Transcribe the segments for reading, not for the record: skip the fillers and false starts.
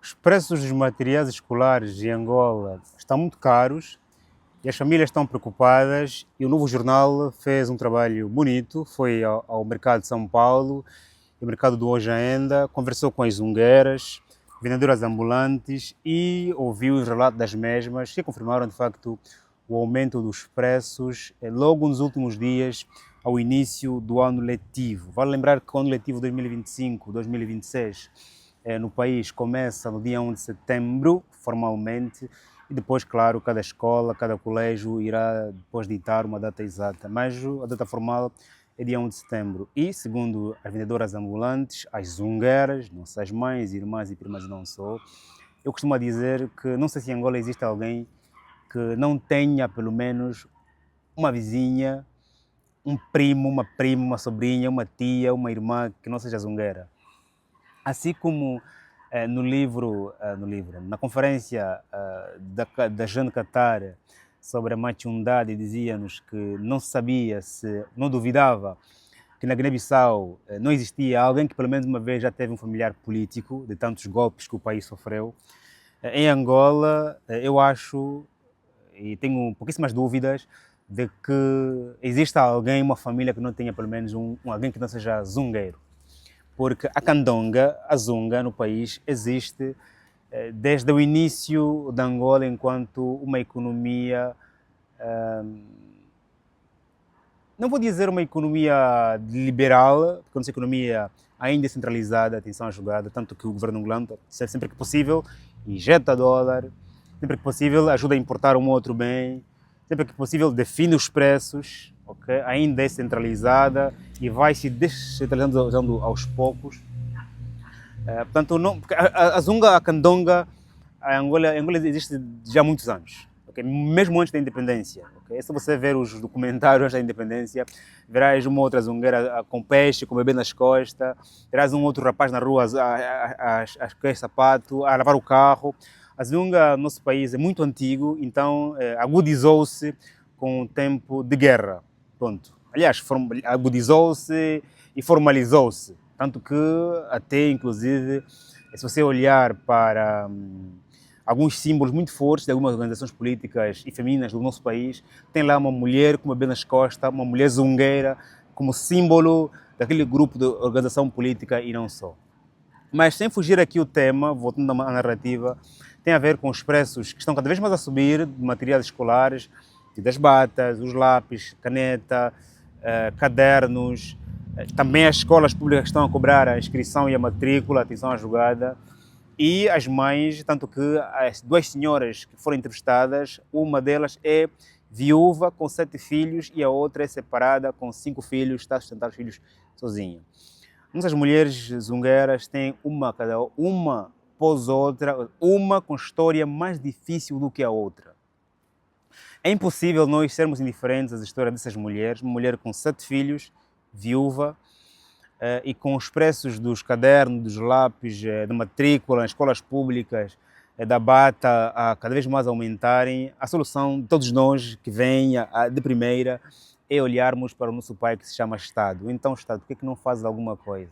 Os preços dos materiais escolares em Angola estão muito caros e as famílias estão preocupadas e o Novo Jornal fez um trabalho bonito, foi ao mercado de São Paulo e ao mercado do Hoje Ainda, conversou com as zungueiras, vendedoras ambulantes e ouviu os relatos das mesmas que confirmaram de facto o aumento dos preços logo nos últimos dias ao início do ano letivo. Vale lembrar que o ano letivo 2025-2026 no país começa no dia 1 de setembro, formalmente, e depois, claro, cada escola, cada colégio irá depois ditar uma data exata, mas a data formal é dia 1 de setembro. E, segundo as vendedoras ambulantes, as zungueiras, nossas mães, irmãs e primas não só, eu costumo dizer que não sei se em Angola existe alguém que não tenha pelo menos uma vizinha, um primo, uma prima, uma sobrinha, uma tia, uma irmã que não seja zungueira. Assim como na conferência da Jeanne Qatar sobre a Machundade, dizia-nos que não se sabia, não duvidava que na Guiné-Bissau não existia alguém que pelo menos uma vez já teve um familiar político, de tantos golpes que o país sofreu. Em Angola, eu acho, e tenho pouquíssimas dúvidas, de que exista alguém, uma família que não tenha pelo menos alguém que não seja zungueiro. Porque a candonga, a zunga no país existe desde o início de Angola enquanto uma economia, não vou dizer uma economia liberal, porque é uma economia ainda centralizada, atenção à jogada, tanto que o governo angolano, sempre que possível, injeta dólar, sempre que possível ajuda a importar um outro bem, sempre que possível define os preços, okay? Ainda é centralizada e vai se descentralizando aos poucos. Portanto, não, a zunga, a candonga, a Angola existe já há muitos anos, okay? Mesmo antes da independência. Okay? Se você ver os documentários da independência, verás uma outra zungueira com peixe, com bebê nas costas, verás um outro rapaz na rua a sapato, a lavar o carro. A zunga no nosso país é muito antigo, então agudizou-se com o tempo de guerra. Pronto. Aliás, agudizou-se e formalizou-se. Tanto que até, inclusive, se você olhar para alguns símbolos muito fortes de algumas organizações políticas e femininas do nosso país, tem lá uma mulher com uma bebê nas costas, uma mulher zungueira, como símbolo daquele grupo de organização política e não só. Mas sem fugir aqui o tema, voltando à narrativa, tem a ver com os preços que estão cada vez mais a subir de materiais escolares, das batas, os lápis, caneta, cadernos. Também as escolas públicas estão a cobrar a inscrição e a matrícula, atenção à jogada. E as mães, tanto que as duas senhoras que foram entrevistadas, uma delas é viúva com 7 filhos e a outra é separada com 5 filhos, está a sustentar os filhos sozinha. Nossas mulheres zungueiras têm uma após outra, uma com história mais difícil do que a outra. É impossível nós sermos indiferentes às histórias dessas mulheres, uma mulher com 7 filhos, viúva, e com os preços dos cadernos, dos lápis, de matrícula nas escolas públicas, da bata a cada vez mais aumentarem, a solução de todos nós que vem de primeira é olharmos para o nosso pai que se chama Estado. Então, Estado, por que não faz alguma coisa?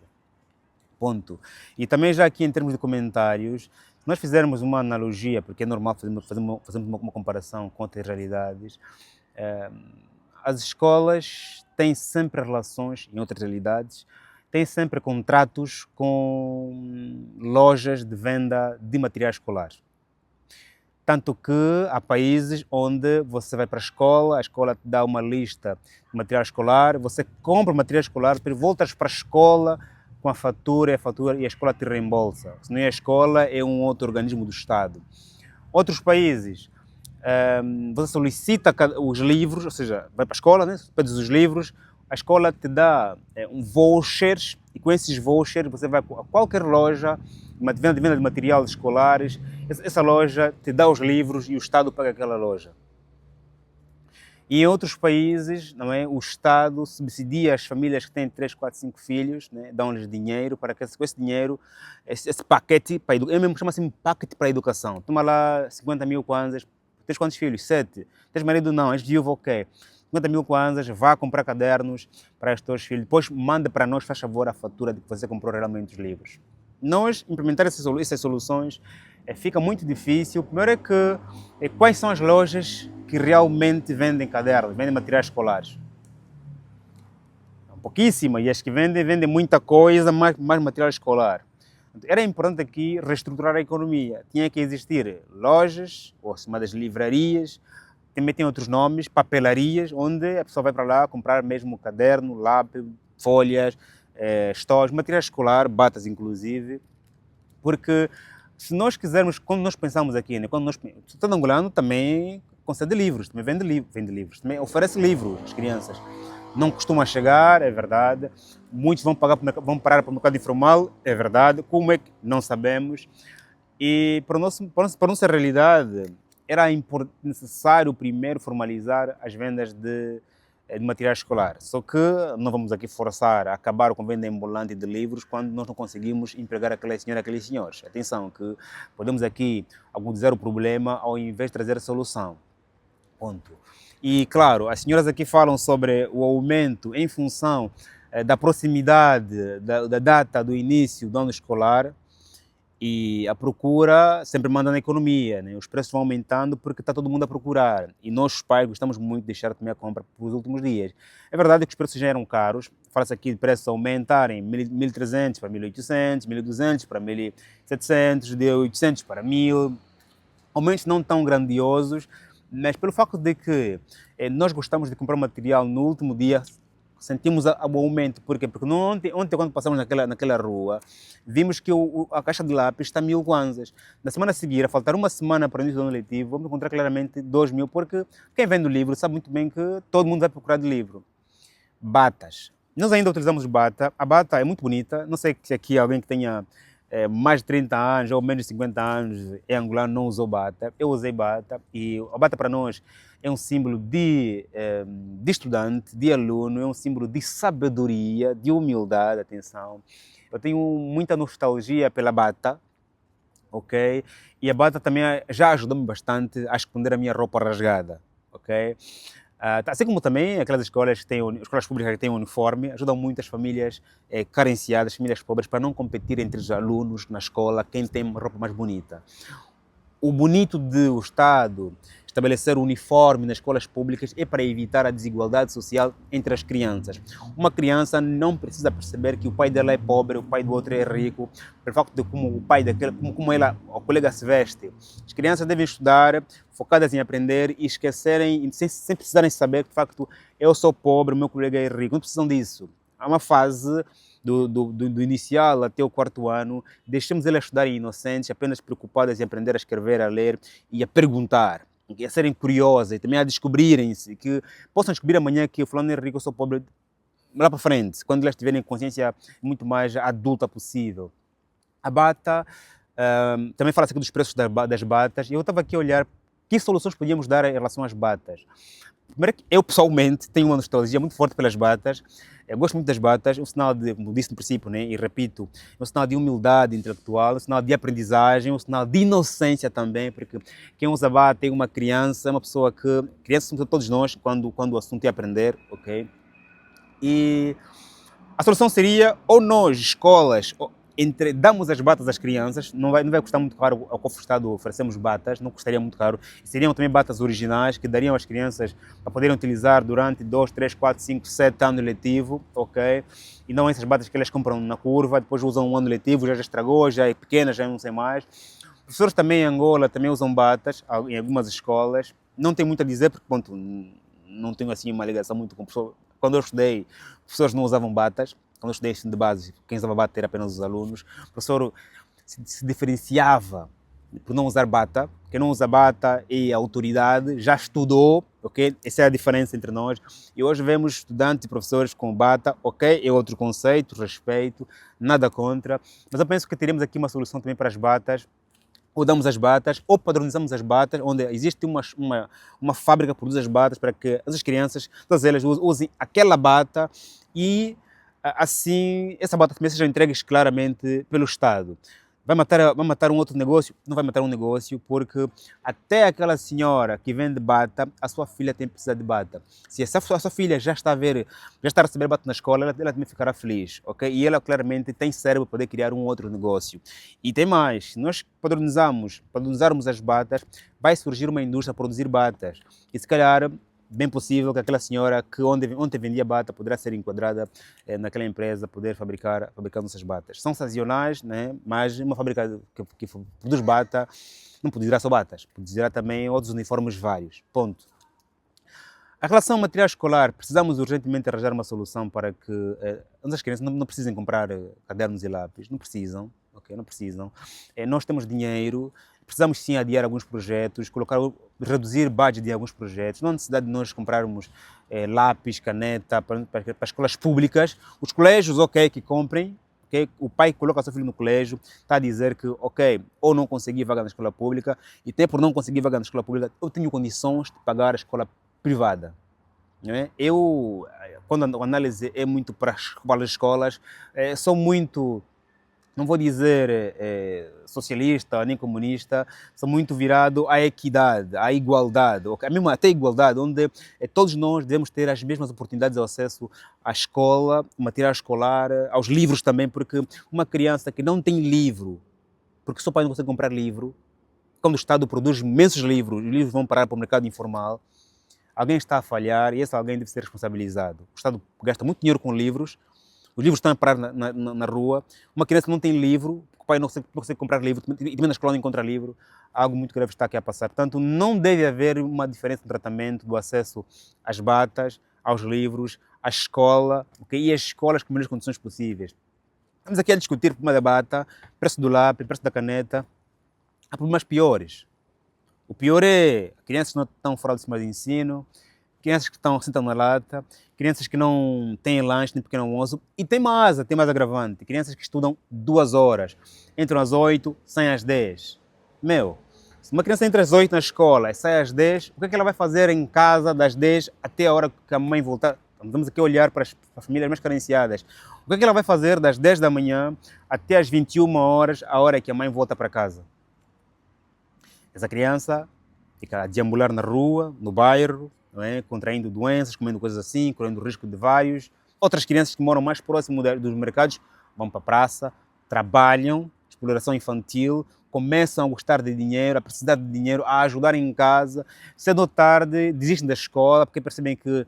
Ponto. E também já aqui em termos de comentários, se nós fizermos uma analogia, porque é normal fazermos uma comparação com outras realidades, as escolas têm sempre relações, em outras realidades, têm sempre contratos com lojas de venda de material escolar. Tanto que há países onde você vai para a escola te dá uma lista de material escolar, você compra o material escolar, depois voltas para a escola com a fatura e a escola te reembolsa. Se não é a escola, é um outro organismo do Estado. Outros países, você solicita os livros, ou seja, vai para a escola, né? Pedes os livros, a escola te dá vouchers e com esses vouchers você vai a qualquer loja de venda de materiais escolares, essa loja te dá os livros e o Estado paga aquela loja. E em outros países, não é, o Estado subsidia as famílias que têm 3, 4, 5 filhos, né, dão-lhes dinheiro para que com esse dinheiro, esse paquete, eu mesmo chamo assim paquete para a educação. Toma lá 50 mil kwanzas, tens quantos filhos? 7. Tens marido? Não, és viúvo, ok. 50 mil kwanzas, vá comprar cadernos para os teus filhos, depois manda para nós, faz favor, a fatura de que você comprou realmente os livros. nós implementar essas soluções fica muito difícil. Primeiro é que quais são as lojas que realmente vendem cadernos, vendem materiais escolares? Pouquíssimas, e as que vendem muita coisa, mais material escolar. Era importante aqui reestruturar a economia. Tinha que existir lojas, ou chamadas livrarias, também tem outros nomes, papelarias, onde a pessoa vai para lá comprar mesmo caderno, lápis, folhas, estojos, material escolar, batas inclusive, porque se nós quisermos, quando nós pensamos aqui, né, quando nós, o Estado angolano também concede livros, também vende livros, também oferece livros às crianças. Não costuma chegar, é verdade. Muitos vão parar para o mercado informal, é verdade. Como é que não sabemos? E para a nossa realidade, era necessário primeiro formalizar as vendas de material escolar. Só que não vamos aqui forçar a acabar com a venda ambulante de livros quando nós não conseguimos empregar aquela senhora, aqueles senhores. Atenção, que podemos aqui agudizar o problema ao invés de trazer a solução. Ponto. E, claro, as senhoras aqui falam sobre o aumento em função da proximidade da data do início do ano escolar e a procura sempre manda na economia, né? Os preços vão aumentando porque está todo mundo a procurar e nós, os pais, gostamos muito de deixar também a compra para os últimos dias. É verdade que os preços já eram caros, fala-se aqui de preços aumentarem 1.300 para 1.800, 1.200 para 1.700, de 800 para 1.000, aumentos não tão grandiosos, mas pelo facto de que nós gostamos de comprar material no último dia, sentimos o aumento. Por quê? Porque ontem quando passamos naquela rua, vimos que a caixa de lápis está 1.000 kwanzas. Na semana a seguir, a faltar uma semana para o início do ano letivo, vamos encontrar claramente 2.000, porque quem vende o livro sabe muito bem que todo mundo vai procurar de livro. Batas. Nós ainda utilizamos bata. A bata é muito bonita. Não sei se aqui alguém que tenha mais de 30 anos ou menos de 50 anos é angolano, não usou bata. Eu usei bata e a bata para nós é um símbolo de estudante, de aluno, é um símbolo de sabedoria, de humildade, atenção. Eu tenho muita nostalgia pela bata, ok? E a bata também já ajudou-me bastante a esconder a minha roupa rasgada, ok? Assim como também aquelas escolas públicas que têm uniforme, ajudam muito as famílias carenciadas, famílias pobres, para não competir entre os alunos na escola, quem tem uma roupa mais bonita. O bonito do Estado estabelecer o uniforme nas escolas públicas é para evitar a desigualdade social entre as crianças. Uma criança não precisa perceber que o pai dela é pobre, o pai do outro é rico, pelo facto de como o pai daquele, como ela, o colega se veste. As crianças devem estudar, focadas em aprender e esquecerem, sem precisarem saber que de facto eu sou pobre, o meu colega é rico. Não precisam disso. Há uma fase do inicial até o 4º ano, deixemos elas estudarem inocentes, apenas preocupadas em aprender a escrever, a ler e a perguntar, a serem curiosas e também a descobrirem-se, que possam descobrir amanhã que o fulano é rico, eu sou pobre, lá para frente, quando elas tiverem consciência muito mais adulta possível. A bata, também fala-se aqui dos preços das batas, e eu estava aqui a olhar que soluções podíamos dar em relação às batas. Primeiro, eu pessoalmente tenho uma nostalgia muito forte pelas batas. Eu gosto muito das batas, um sinal de, como disse no princípio, né, e repito, um sinal de humildade intelectual, um sinal de aprendizagem, um sinal de inocência também, porque quem usa bata é uma criança, uma pessoa que... Crianças somos todos nós quando o assunto é aprender, ok? E a solução seria, ou nós, escolas, damos as batas às crianças, não vai custar muito caro ao cofre do Estado oferecemos batas, não custaria muito caro. E seriam também batas originais que dariam às crianças para poderem utilizar durante 2, 3, 4, 5, 7 anos letivo, ok? E não essas batas que elas compram na curva, depois usam um ano letivo, já estragou, já é pequena, já não sei mais. Professores também em Angola também usam batas, em algumas escolas. Não tenho muito a dizer porque, ponto, não tenho assim uma ligação muito com o professor. Quando eu estudei, professores não usavam batas. Quando eu estudei ensino de base, quem usava bata era apenas os alunos. O professor se diferenciava por não usar bata. Quem não usa bata é a autoridade, já estudou, ok? Essa é a diferença entre nós. E hoje vemos estudantes e professores com bata, ok? É outro conceito, respeito, nada contra. Mas eu penso que teremos aqui uma solução também para as batas. Ou damos as batas, ou padronizamos as batas, onde existe uma fábrica que produz as batas para que as crianças, todas elas, usem aquela bata e assim essa bata também seja entregue claramente pelo Estado. vai matar um outro negócio? Não vai matar um negócio, porque até aquela senhora que vende bata, a sua filha tem precisado de bata. Se a sua filha já está a ver, já está a receber bata na escola, ela também ficará feliz, ok? E ela claramente tem cérebro para poder criar um outro negócio. E tem mais, se nós padronizarmos as batas, vai surgir uma indústria a produzir batas. E se calhar bem possível que aquela senhora que ontem vendia bata poderá ser enquadrada naquela empresa, poder fabricar nossas batas. São sazonais, né? Mas uma fábrica que produz bata não produzirá só batas, produzirá também outros uniformes vários. Ponto. A relação ao material escolar, precisamos urgentemente arranjar uma solução para que as crianças não precisem comprar cadernos e lápis, não precisam, ok? Não precisam. Nós temos dinheiro, precisamos sim adiar alguns projetos, reduzir budget de alguns projetos, não há necessidade de nós comprarmos lápis, caneta para escolas públicas. Os colégios, ok, que comprem, okay? O pai que coloca seu filho no colégio está a dizer que, ok, ou não consegui vaga na escola pública, e até por não conseguir vaga na escola pública, eu tenho condições de pagar a escola privada. Não é? Eu, quando a análise é muito para as escolas, sou muito, não vou dizer socialista nem comunista, sou muito virado à equidade, à igualdade, okay? Mesmo até a igualdade, onde todos nós devemos ter as mesmas oportunidades de acesso à escola, ao material escolar, aos livros também, porque uma criança que não tem livro, porque seu pai não consegue comprar livro, quando o Estado produz imensos livros, os livros vão parar para o mercado informal, alguém está a falhar e esse alguém deve ser responsabilizado. O Estado gasta muito dinheiro com livros, os livros estão a parar na rua, uma criança não tem livro, o pai não consegue comprar livro, e também na escola não encontra livro, algo muito grave está aqui a passar. Portanto, não deve haver uma diferença no tratamento do acesso às batas, aos livros, à escola, okay? E às escolas com as melhores condições possíveis. Estamos aqui a discutir o problema da bata, preço do lápis, preço da caneta. Há problemas piores. O pior é crianças que não estão fora do sistema de ensino, crianças que estão sentando na lata, crianças que não têm lanche nem pequeno almoço, e tem mais agravante, crianças que estudam 2 horas, entram às 8, saem às 10. Meu, se uma criança entra às 8 na escola e sai às 10, o que é que ela vai fazer em casa das 10 até a hora que a mãe voltar? Estamos aqui a olhar para as famílias mais carenciadas. O que é que ela vai fazer das 10 da manhã até às 21 horas, a hora que a mãe volta para casa? Essa criança fica a deambular na rua, no bairro, não é? Contraindo doenças, comendo coisas assim, correndo risco de vários. Outras crianças que moram mais próximo dos mercados vão para a praça, trabalham, exploração infantil, começam a gostar de dinheiro, a precisar de dinheiro, a ajudar em casa. Cedo ou tarde desistem da escola porque percebem que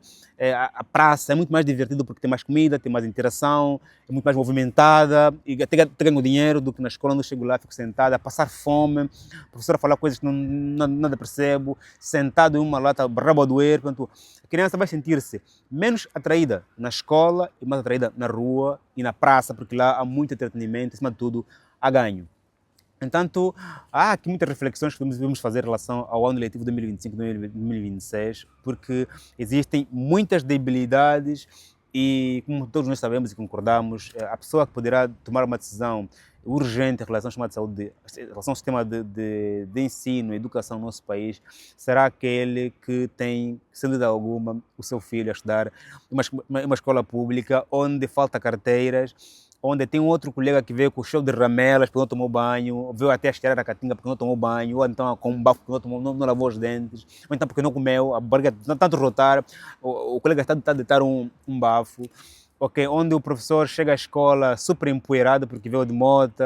a praça é muito mais divertida porque tem mais comida, tem mais interação, é muito mais movimentada e até ganham dinheiro do que na escola. Onde eu chego lá, fico sentada a passar fome, a professora falar coisas que nada percebo, sentado em uma lata, rabo a doer. Portanto, a criança vai sentir-se menos atraída na escola e mais atraída na rua e na praça, porque lá há muito entretenimento, acima de tudo, há ganho. Entanto, há aqui muitas reflexões que devemos fazer em relação ao ano letivo de 2025-2026, porque existem muitas debilidades e, como todos nós sabemos e concordamos, a pessoa que poderá tomar uma decisão urgente em relação ao sistema de saúde, em relação ao sistema de ensino e educação no nosso país, será aquele que tem, sem dúvida alguma, o seu filho a estudar em uma escola pública onde falta carteiras, onde tem um outro colega que veio com o cheio de ramelas porque não tomou banho, veio até a estirar a catinga porque não tomou banho, ou então com um bafo porque não lavou os dentes, ou então porque não comeu, a barriga de tanto rotar, o colega está a deitar um bafo. Okay, onde o professor chega à escola super empoeirado porque veio de moto,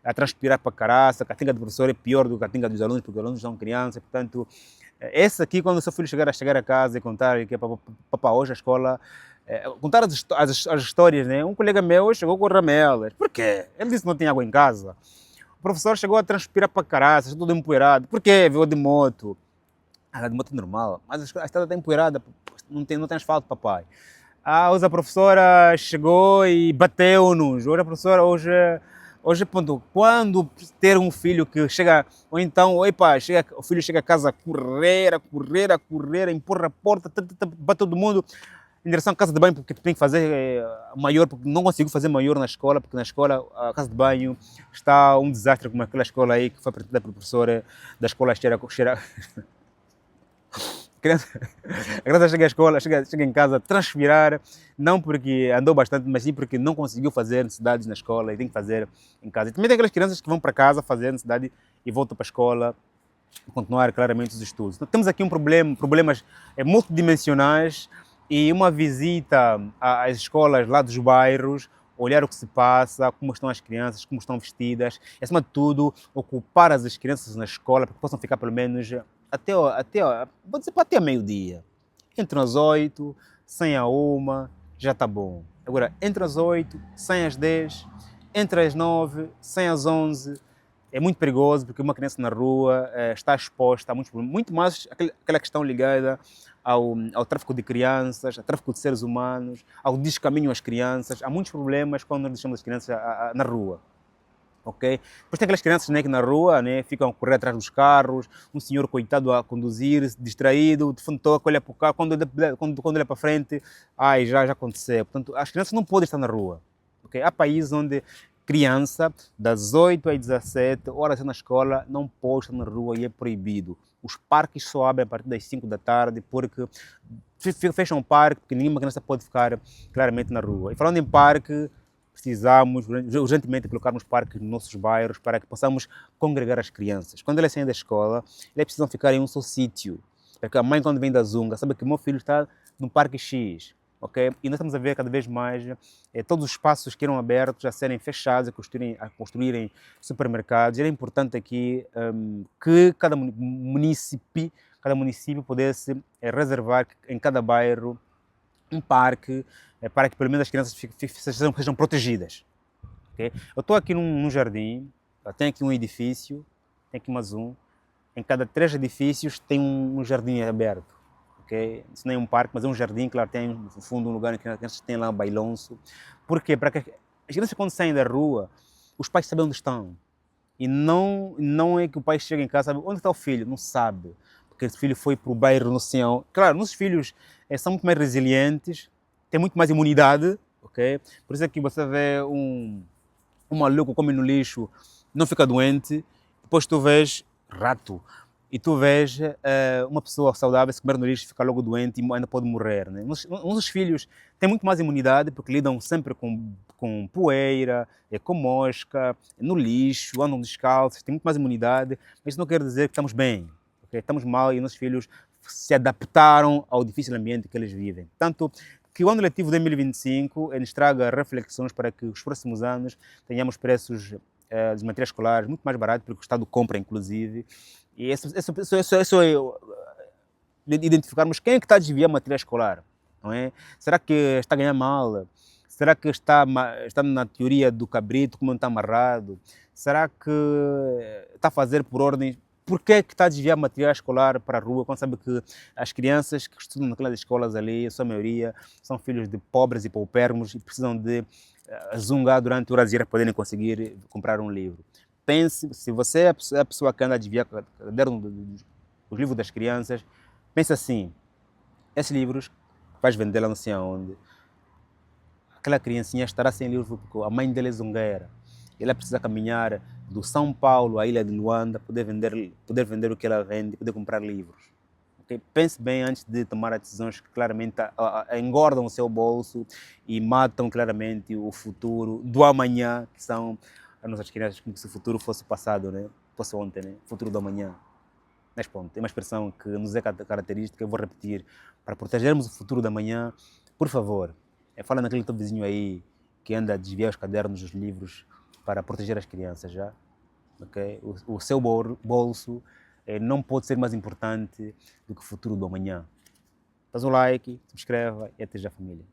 a transpirar para caraça, a catinga do professor é pior do que a catinga dos alunos, porque os alunos são crianças. Portanto, esse aqui, quando o seu filho chegar a casa e contar que papá, hoje a escola, contar as histórias, né? Um colega meu chegou com ramelas. Por quê? Ele disse que não tinha água em casa. O professor chegou a transpirar para caraça, todo empoeirado. Por quê? Veio de moto. Ah, de moto é normal, mas a estrada está empoeirada, não tem asfalto, papai. Hoje a professora chegou e bateu-nos. Hoje, ponto, quando ter um filho que chega, ou então, o filho chega a casa a correr, empurra a porta, bate todo mundo em direção à casa de banho, porque tem que fazer maior, porque não conseguiu fazer maior na escola, porque na escola, a casa de banho está um desastre, como aquela escola aí que foi apresentada pela professora da escola cheira criança, a criança chega à escola, chega em casa a transpirar, não porque andou bastante, mas sim porque não conseguiu fazer necessidades na escola e tem que fazer em casa. E também tem aquelas crianças que vão para casa fazer necessidade e voltam para a escola continuar claramente os estudos. Então, temos aqui problemas multidimensionais e uma visita às escolas lá dos bairros, olhar o que se passa, como estão as crianças, como estão vestidas, e, acima de tudo, ocupar as crianças na escola para que possam ficar pelo menos vou dizer, até meio-dia. Entre as 8, sem a 1, já está bom. Agora, entre as 8, sem as 10, entre as 9, sem as 11, é muito perigoso porque uma criança na rua está exposta a muito mais aquela questão ligada ao tráfico de crianças, ao tráfico de seres humanos, ao descaminho às crianças. Há muitos problemas quando nós deixamos as crianças na rua. Ok? Depois tem aquelas crianças, né, que na rua, né, ficam a correr atrás dos carros, um senhor coitado a conduzir, distraído, de fundo toca, olha para o carro, quando olha para frente, ai, já aconteceu. Portanto, as crianças não podem estar na rua. Okay? Há países onde criança, das 8 às 17 horas na escola, não pode estar na rua e é proibido. Os parques só abrem a partir das 5 da tarde porque fecham o parque, porque nenhuma criança pode ficar claramente na rua. E falando em parque, precisamos urgentemente colocarmos parques nos nossos bairros para que possamos congregar as crianças. Quando elas saem da escola, elas precisam ficar em um só sítio. Porque a mãe, quando vem da Zunga, sabe que o meu filho está no Parque X. Okay? E nós estamos a ver cada vez mais todos os espaços que eram abertos a serem fechados, a construírem supermercados. Era importante aqui que cada município pudesse reservar em cada bairro um parque para que pelo menos as crianças sejam protegidas. Okay? Eu estou aqui num jardim, tem aqui um edifício, tem aqui uma Zoom, em cada 3 edifícios tem um jardim aberto. Okay? Isso não é um parque, mas é um jardim, claro, tem no fundo um lugar em que as crianças têm lá um bailonço. Por quê? Para que as crianças quando saem da rua, os pais sabem onde estão. E não é que o pai chega em casa e sabe onde está o filho, não sabe. Porque esse filho foi para o bairro no céu. Claro, nossos filhos são muito mais resilientes, têm muito mais imunidade, ok? Por isso é que você vê um maluco come no lixo, não fica doente, depois tu vês rato, e tu vês uma pessoa saudável se comer no lixo fica logo doente e ainda pode morrer. Né? Nossos filhos têm muito mais imunidade porque lidam sempre com poeira, com mosca, no lixo, andam descalços, têm muito mais imunidade, mas isso não quer dizer que estamos bem, okay? Estamos mal e nossos filhos se adaptaram ao difícil ambiente que eles vivem. Tanto que o ano letivo de 2025 nos traga reflexões para que os próximos anos tenhamos preços dos materiais escolares muito mais baratos, porque o Estado compra, inclusive. E isso é identificarmos quem é que está a desviar material escolar. Não é? Será que está a ganhar mal? Será que está na teoria do cabrito, como não está amarrado? Será que está a fazer por ordem? Por que está a desviar material escolar para a rua, quando sabe que as crianças que estudam naquelas escolas ali, a sua maioria, são filhos de pobres e paupérrimos e precisam de zungar durante horas para poderem conseguir comprar um livro. Pense, se você é a pessoa que anda a desviar os livros das crianças, pense assim, esses livros vais vender lá não sei aonde, aquela criancinha estará sem livro porque a mãe dela é zungueira. Ela precisa caminhar do São Paulo à ilha de Luanda, poder vender o que ela vende, poder comprar livros. Okay? Pense bem antes de tomar decisões que claramente engordam o seu bolso e matam claramente o futuro do amanhã, que são as nossas crianças, como se o futuro fosse o passado, né? Fosse ontem, né? Futuro do amanhã. Mas pronto, tem uma expressão que nos é característica, eu vou repetir. Para protegermos o futuro da manhã, por favor, fala naquele teu vizinho aí que anda a desviar os cadernos dos livros para proteger as crianças, já? Okay? O seu bolso não pode ser mais importante do que o futuro do amanhã. Faz um like, subscreva e até já, família.